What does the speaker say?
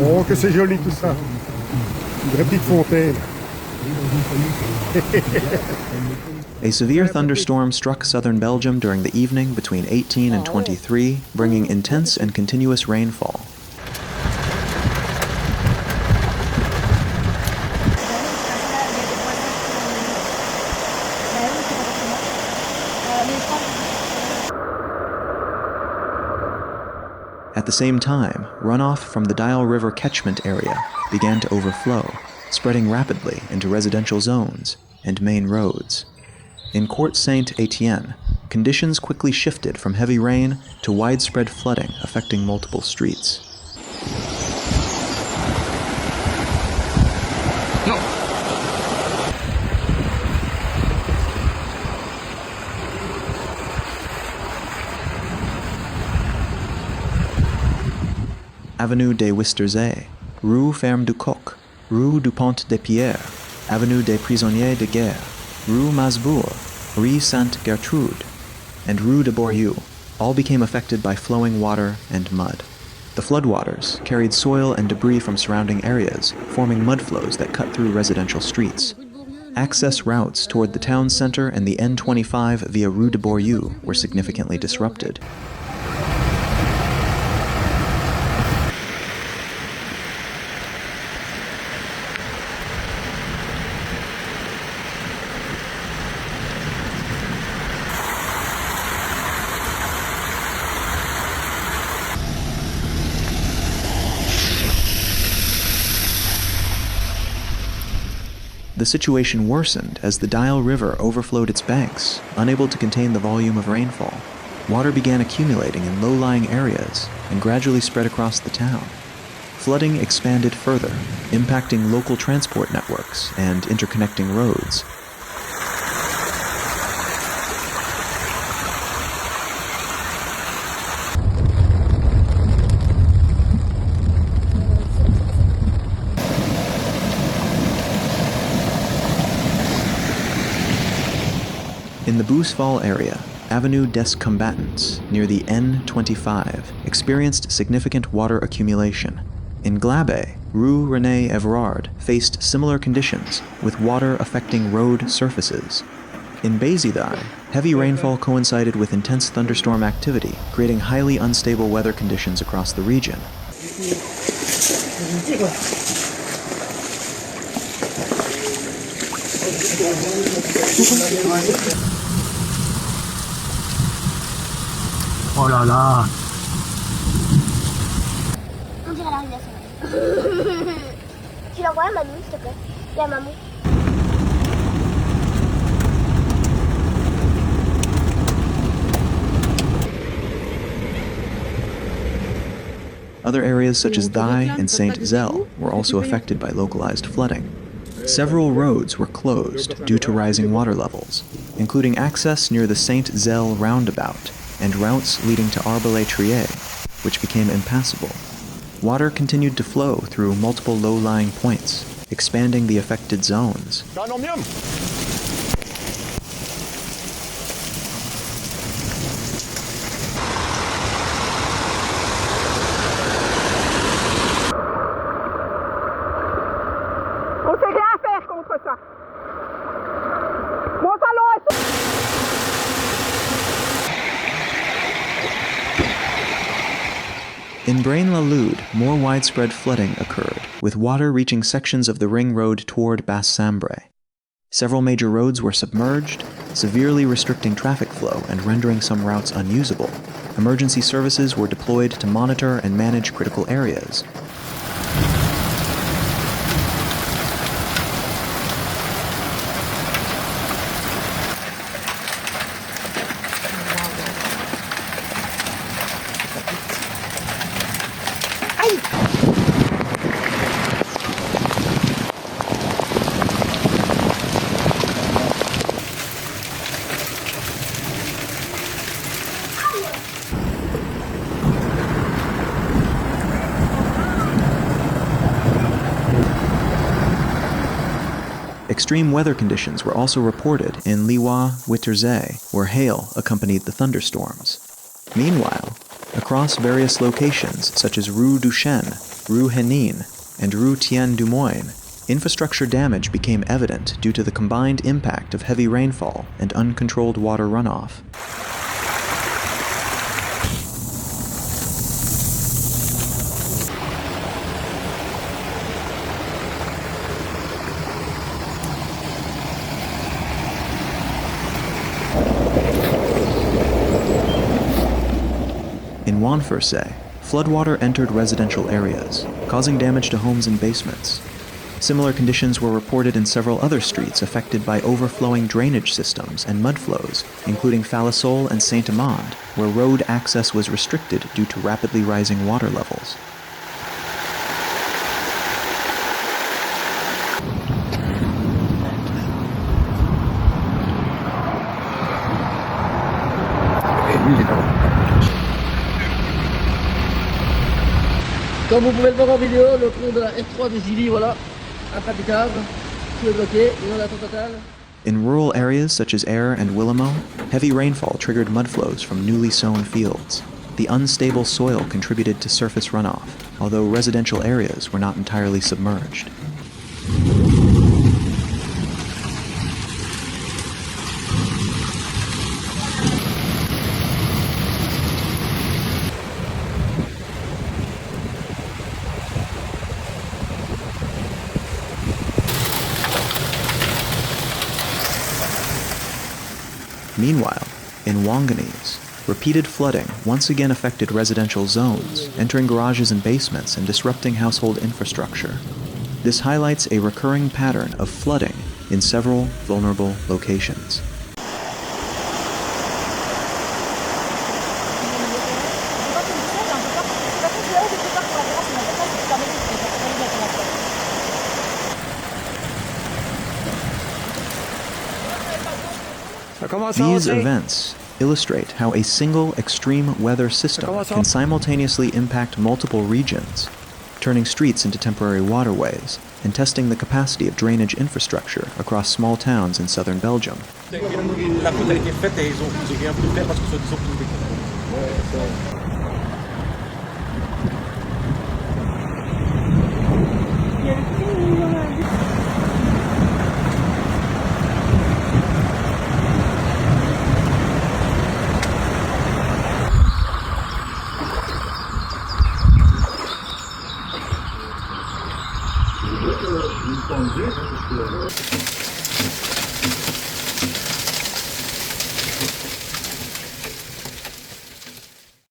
Oh, que c'est joli tout ça. Une vraie petite fontaine. A severe thunderstorm struck southern Belgium during the evening between 18 and 23, bringing intense and continuous rainfall. At the same time, runoff from the Dyle River catchment area began to overflow, spreading rapidly into residential zones and main roads. In Court-Saint-Étienne, conditions quickly shifted from heavy rain to widespread flooding affecting multiple streets. Avenue des Wisterzee, Rue Ferme du Coq, Rue du Pont des Pierres, Avenue des Prisonniers de Guerre, Rue Masbourg, Rue Sainte-Gertrude, and Rue de Bourrieux all became affected by flowing water and mud. The floodwaters carried soil and debris from surrounding areas, forming mudflows that cut through residential streets. Access routes toward the town center and the N25 via Rue de Bourrieux were significantly disrupted. The situation worsened as the Dyle River overflowed its banks, unable to contain the volume of rainfall. Water began accumulating in low-lying areas and gradually spread across the town. Flooding expanded further, impacting local transport networks and interconnecting roads. In the Bousval area, Avenue des Combattants, near the N25, experienced significant water accumulation. In Glabe, Rue René Everard faced similar conditions, with water affecting road surfaces. In Béziers, heavy rainfall coincided with intense thunderstorm activity, creating highly unstable weather conditions across the region. Oh là là. On dirait la rue. Tu l'envoies à Mamie, s'il te plaît. Et à Maman. Other areas such as Dyle and Saint-Zell were also affected by localized flooding. Several roads were closed due to rising water levels, including access near the Saint-Zell roundabout and routes leading to Arbalay-Trier, which became impassable. Water continued to flow through multiple low-lying points, expanding the affected zones. On sait rien faire contre ça. Mon talon est... In Braine-l'Alleud, more widespread flooding occurred, with water reaching sections of the ring road toward Basse-Sambre. Several major roads were submerged, severely restricting traffic flow and rendering some routes unusable. Emergency services were deployed to monitor and manage critical areas. Extreme weather conditions were also reported in Liwa-Witterzee, where hail accompanied the thunderstorms. Meanwhile, Across various locations such as Rue du Chêne, Rue Hénin, and Rue Tienne du Moine, infrastructure damage became evident due to the combined impact of heavy rainfall and uncontrolled water runoff. In Wangeniees, floodwater entered residential areas, causing damage to homes and basements. Similar conditions were reported in several other streets affected by overflowing drainage systems and mudflows, including Falisol and Saint-Amand, where road access was restricted due to rapidly rising water levels. Comme vous pouvez le voir en vidéo, le pont de la S3 de Gilly, voilà, impraticable, tout est bloqué, inondation totale. In rural areas such as Ayr and Willimau, heavy rainfall triggered mudflows from newly sown fields. The unstable soil contributed to surface runoff, although residential areas were not entirely submerged. Meanwhile, in Wangenies, repeated flooding once again affected residential zones, entering garages and basements and disrupting household infrastructure. This highlights a recurring pattern of flooding in several vulnerable locations. These events illustrate how a single extreme weather system can simultaneously impact multiple regions, turning streets into temporary waterways and testing the capacity of drainage infrastructure across small towns in southern Belgium.